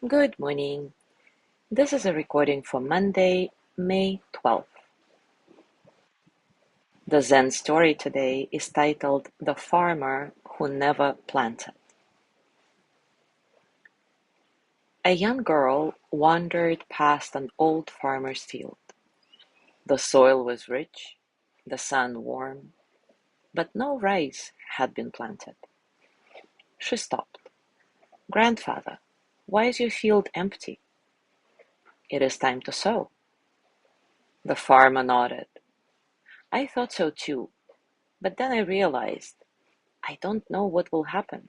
Good morning. This is a recording for Monday, May 12th. The Zen story today is titled The Farmer Who Never Planted. A young girl wandered past an old farmer's field. The soil was rich, the sun warm, but no rice had been planted. She stopped. Grandfather, why is your field empty? It is time to sow. The farmer nodded. I thought so too, but then I realized I don't know what will happen.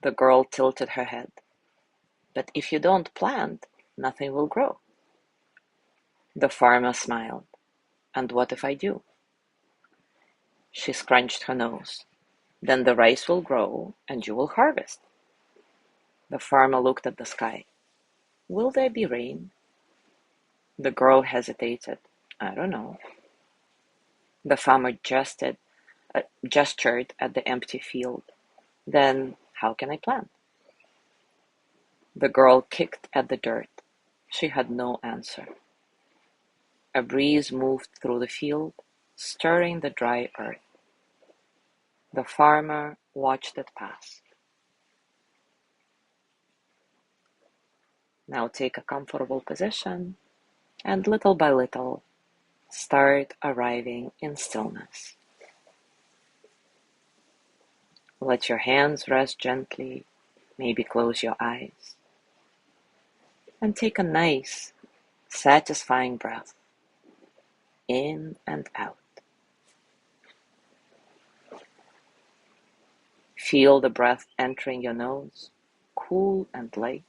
The girl tilted her head. But if you don't plant, nothing will grow. The farmer smiled. And what if I do? She scrunched her nose. Then the rice will grow and you will harvest. The farmer looked at the sky. Will there be rain? The girl hesitated. I don't know. The farmer gestured at the empty field. Then how can I plant? The girl kicked at the dirt. She had no answer. A breeze moved through the field, stirring the dry earth. The farmer watched it pass. Now take a comfortable position and little by little start arriving in stillness. Let your hands rest gently, maybe close your eyes, and take a nice, satisfying breath in and out. Feel the breath entering your nose, cool and light,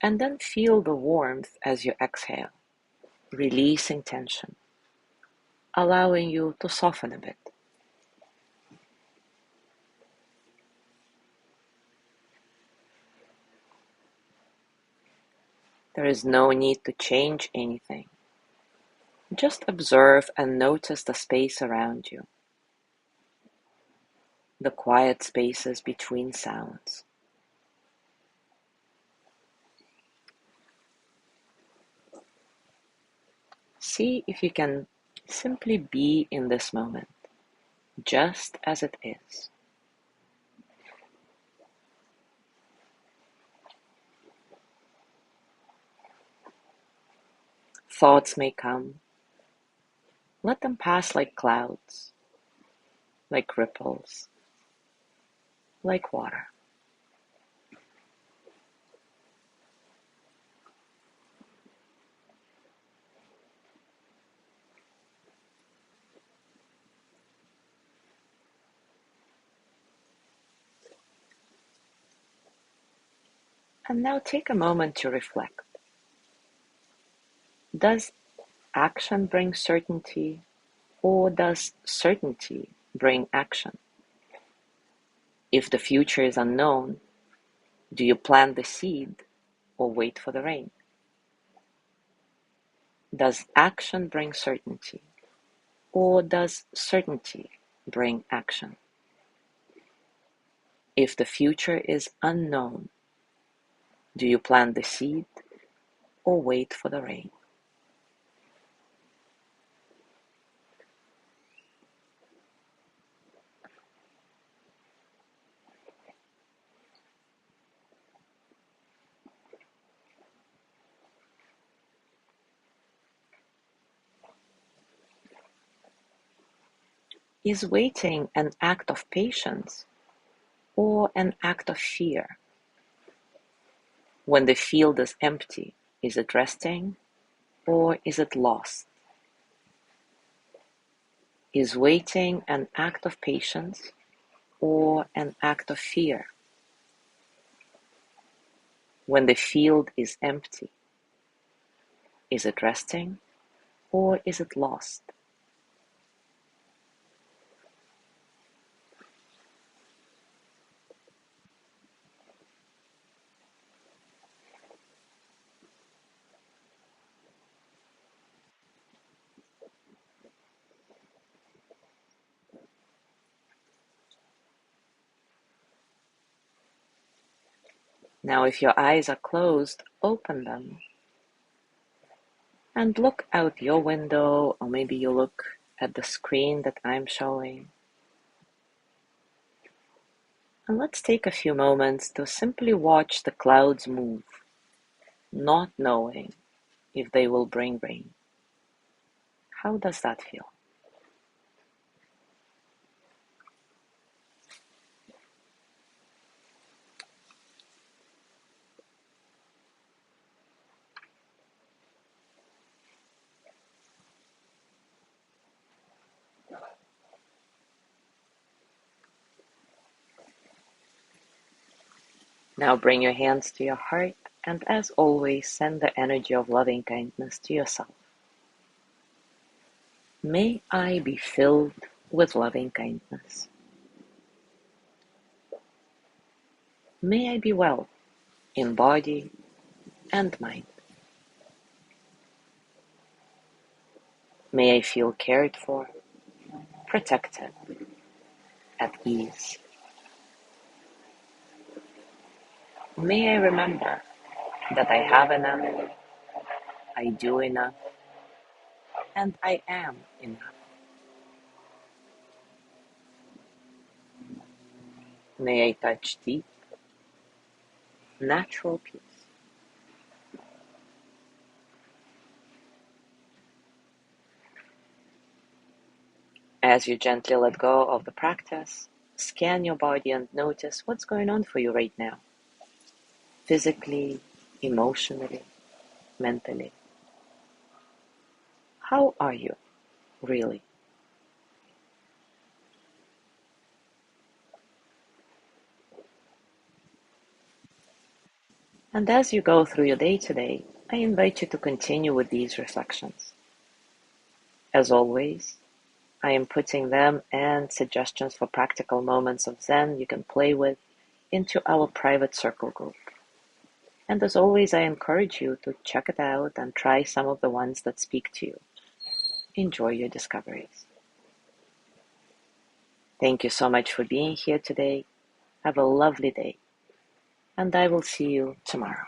and then feel the warmth as you exhale, releasing tension, allowing you to soften a bit. There is no need to change anything. Just observe and notice the space around you, the quiet spaces between sounds. See if you can simply be in this moment, just as it is. Thoughts may come. Let them pass like clouds, like ripples, like water. And now take a moment to reflect. Does action bring certainty, or does certainty bring action? If the future is unknown, do you plant the seed or wait for the rain? Does action bring certainty, or does certainty bring action? If the future is unknown, do you plant the seed or wait for the rain? Is waiting an act of patience or an act of fear? When the field is empty, is it resting or is it lost? Is waiting an act of patience or an act of fear? When the field is empty, is it resting or is it lost? Now, if your eyes are closed, open them and look out your window, or maybe you look at the screen that I'm showing. And let's take a few moments to simply watch the clouds move, not knowing if they will bring rain. How does that feel? Now bring your hands to your heart, and as always, send the energy of loving kindness to yourself. May I be filled with loving kindness. May I be well in body and mind. May I feel cared for, protected, at ease. May I remember that I have enough, I do enough, and I am enough. May I touch deep, natural peace. As you gently let go of the practice, scan your body and notice what's going on for you right now, physically, emotionally, mentally. How are you, really? And as you go through your day today, I invite you to continue with these reflections. As always, I am putting them and suggestions for practical moments of Zen you can play with into our private circle group. And as always, I encourage you to check it out and try some of the ones that speak to you. Enjoy your discoveries. Thank you so much for being here today. Have a lovely day, and I will see you tomorrow.